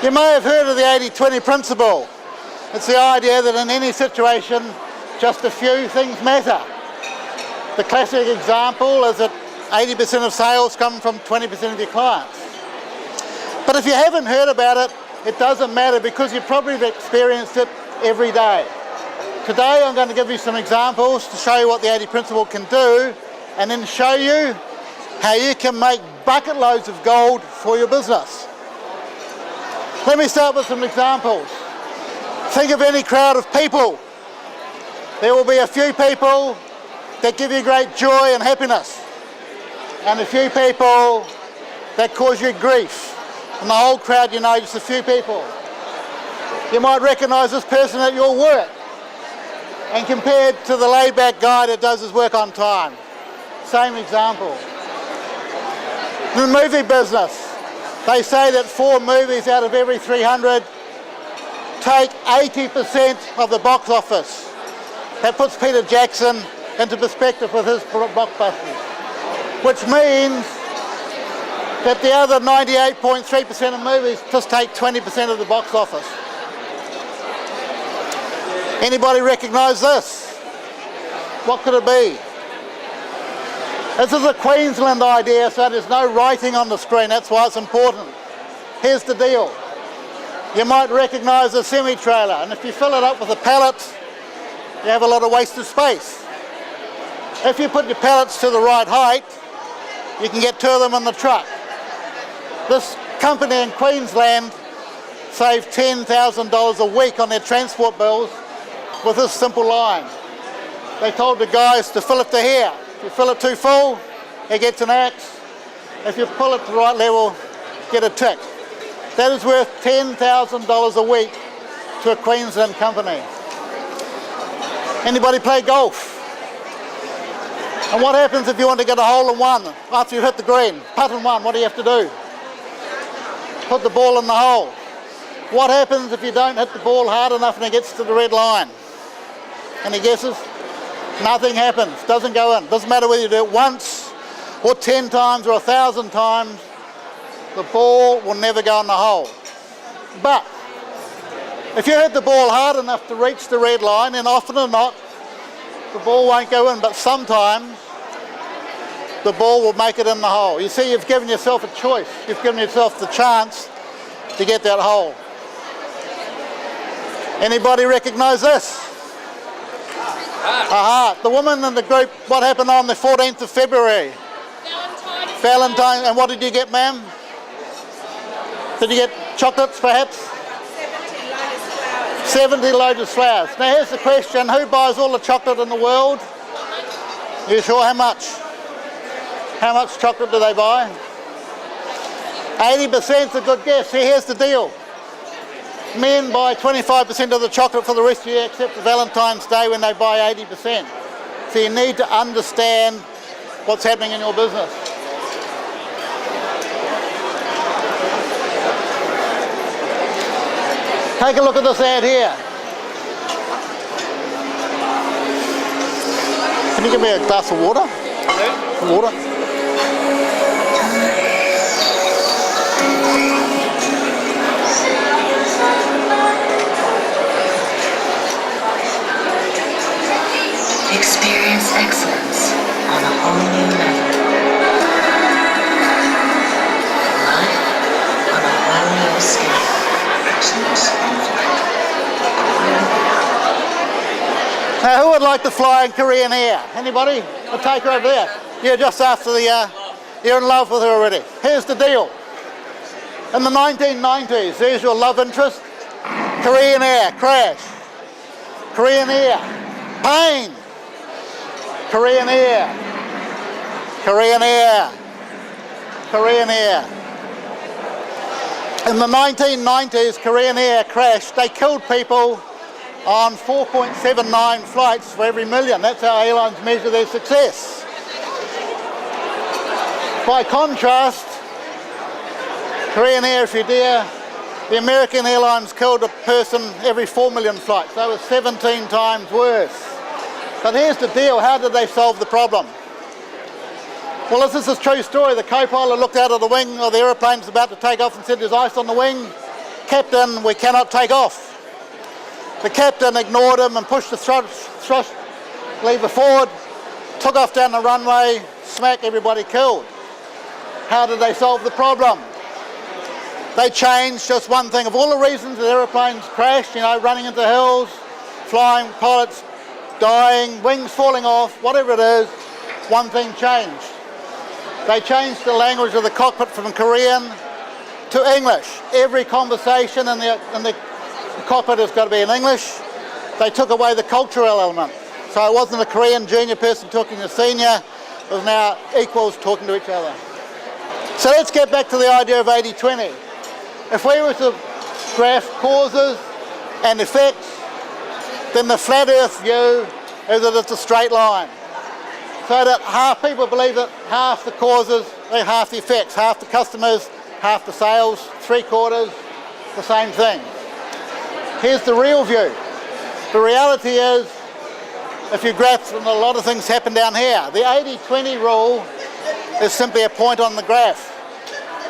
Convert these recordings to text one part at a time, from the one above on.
You may have heard of the 80-20 principle. It's the idea that in any situation, just a few things matter. The classic example is that 80% of sales come from 20% of your clients. But if you haven't heard about it, it doesn't matter because you probably have experienced it every day. Today I'm going to give you some examples to show you what the 80 principle can do and then show you how you can make bucket loads of gold for your business. Let me start with some examples. Think of any crowd of people. There will be a few people that give you great joy and happiness, and a few people that cause you grief. In the whole crowd, you know just a few people. You might recognise this person at your work, and compared to the laid-back guy that does his work on time. Same example. In the movie business, they say that 4 movies out of every 300 take 80% of the box office. That puts Peter Jackson into perspective with his blockbusters, which means that the other 98.3% of movies just take 20% of the box office. Anybody recognise this? What could it be? This is a Queensland idea, so there's no writing on the screen. That's why it's important. Here's the deal. You might recognise a semi-trailer, and if you fill it up with the pallets, you have a lot of wasted space. If you put your pallets to the right height, you can get 2 of them in the truck. This company in Queensland saved $10,000 a week on their transport bills with this simple line. They told the guys to fill it to here. If you fill it too full, he gets an axe. If you pull it to the right level, get a tick. That is worth $10,000 a week to a Queensland company. Anybody play golf? And what happens if you want to get a hole in one after you hit the green? Putt in one, what do you have to do? Put the ball in the hole. What happens if you don't hit the ball hard enough and it gets to the red line? Any guesses? Nothing happens, doesn't go in. Doesn't matter whether you do it once or 10 times or 1,000 times, the ball will never go in the hole. But if you hit the ball hard enough to reach the red line, then often or not, the ball won't go in, but sometimes the ball will make it in the hole. You see, you've given yourself a choice. You've given yourself the chance to get that hole. Anybody recognise this? Aha, the woman in the group, what happened on the 14th of February? Valentine's. And what did you get, ma'am? Did you get chocolates, perhaps? 70 lotus flowers. Now here's the question, who buys all the chocolate in the world? Are you sure how much? How much chocolate do they buy? 80% is a good guess. See, here's the deal. Men buy 25% of the chocolate for the rest of the year except for Valentine's Day when they buy 80%. So you need to understand what's happening in your business. Take a look at this ad here. Can you give me a glass of water? Water. Experience excellence on a whole new level. Life on a whole new scale. Now, who would like to fly in Korean Air? Anybody? I'll take her over there. Yeah, just after the, you're in love with her already. Here's the deal. In the 1990s, there's your love interest. Korean Air, crash. Korean Air, pain. Korean Air, Korean Air, Korean Air. In the 1990s, Korean Air crashed. They killed people on 4.79 flights for every million. That's how airlines measure their success. By contrast, Korean Air, if you dare, the American Airlines killed a person every 4 million flights. That was 17 times worse. But here's the deal, how did they solve the problem? Well, this is a true story. The co-pilot looked out of the wing of the aeroplane, was about to take off and said, "There's ice on the wing." captain, we cannot take off. The captain ignored him and pushed the thrust lever forward, took off down the runway, smack, everybody killed. How did they solve the problem? They changed just one thing. Of all the reasons that aeroplanes crash, running into hills, flying, pilots dying, wings falling off, whatever it is, one thing changed. They changed the language of the cockpit from Korean to English. Every conversation in the cockpit has got to be in English. They took away the cultural element. So it wasn't a Korean junior person talking to senior, it was now equals talking to each other. So let's get back to the idea of 80-20. If we were to graph causes and effects, then the flat earth view is that it's a straight line. So that half people believe that half the causes, half the effects, half the customers, half the sales, 3/4, the same thing. Here's the real view. The reality is, if you graph, and a lot of things happen down here. The 80-20 rule is simply a point on the graph.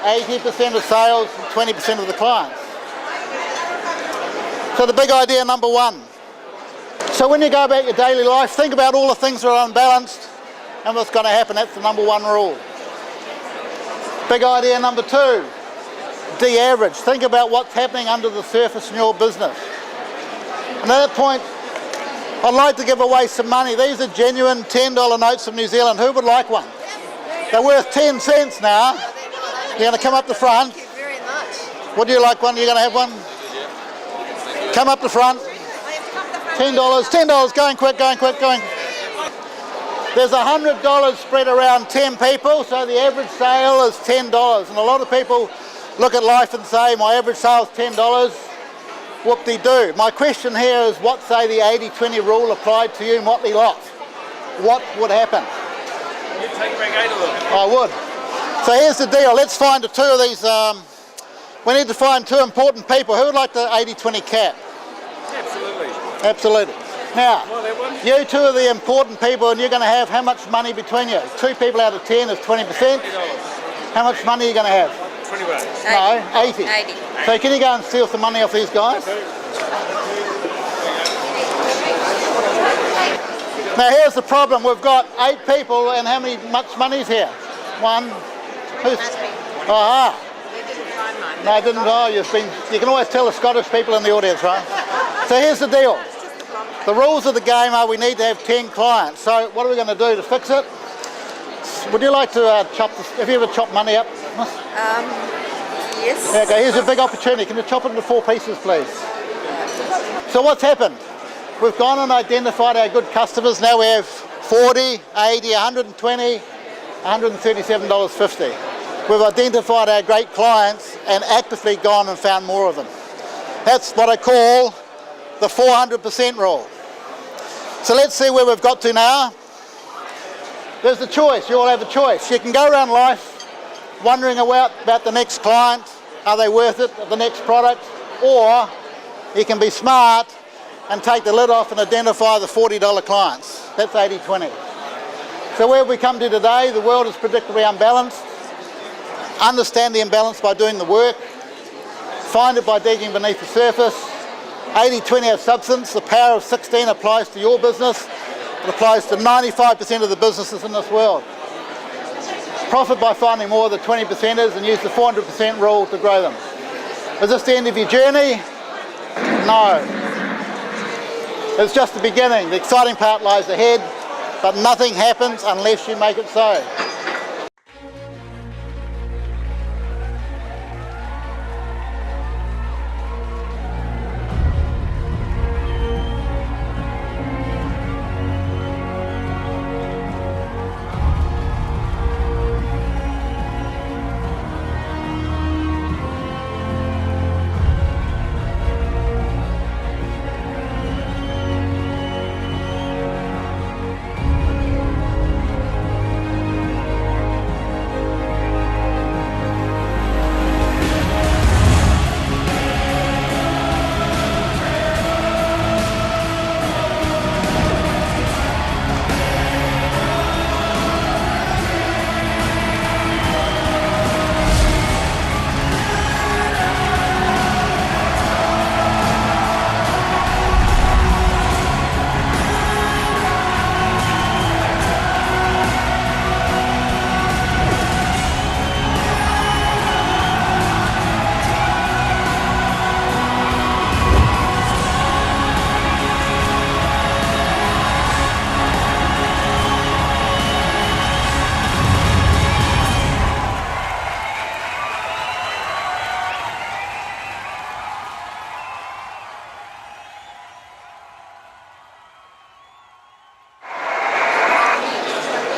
80% of sales and 20% of the clients. So the big idea number one. So when you go about your daily life, think about all the things that are unbalanced and what's going to happen. That's the number one rule. Big idea number two, de-average. Think about what's happening under the surface in your business. And at that point, I'd like to give away some money. These are genuine $10 notes from New Zealand. Who would like one? They're worth 10 cents now. You're going to come up the front. Thank you very much. Would you like one? You're going to have one? Come up the front. $10, $10, going quick. There's $100 spread around 10 people, so the average sale is $10. And a lot of people look at life and say, my average sale is $10. Whoop-de-doo. My question here is, what say the 80-20 rule applied to you, Motley Lot? What would happen? You'd take back 8 of them. I would. So here's the deal. Let's find two of these. We need to find two important people. Who would like the 80-20 cap? Absolutely. Absolutely. Now, Want that one? you two are the important people, and you're going to have how much money between you? 2 people out of 10 is 20%. $20. How much money are you going to have? $20. No, 80. 80. So can you go and steal some money off these guys? Now here's the problem. We've got 8 people, and how much money's here? One. Who's? Aha. You didn't find mine. No, I didn't. Oh, you can always tell the Scottish people in the audience, right? So here's the deal. The rules of the game are we need to have 10 clients. So what are we going to do to fix it? Would you like to chop this? Have you ever chopped money up? Yes. Yeah, okay, here's a big opportunity. Can you chop it into 4 pieces, please? So what's happened? We've gone and identified our good customers. Now we have 40, 80, 120, $137.50. We've identified our great clients and actively gone and found more of them. That's what I call the 400% rule. So let's see where we've got to now. There's the choice. You all have a choice. You can go around life wondering about the next client, are they worth it, the next product, or you can be smart and take the lid off and identify the $40 clients. That's 80-20. So where have we come to today? The world is predictably unbalanced. Understand the imbalance by doing the work. Find it by digging beneath the surface. 80-20 has substance. The power of 16 applies to your business. It applies to 95% of the businesses in this world. Profit by finding more of the 20%ers and use the 400% rule to grow them. Is this the end of your journey? No. It's just the beginning. The exciting part lies ahead, but nothing happens unless you make it so.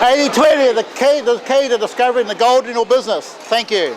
80-20, the key to discovering the gold in your business. Thank you.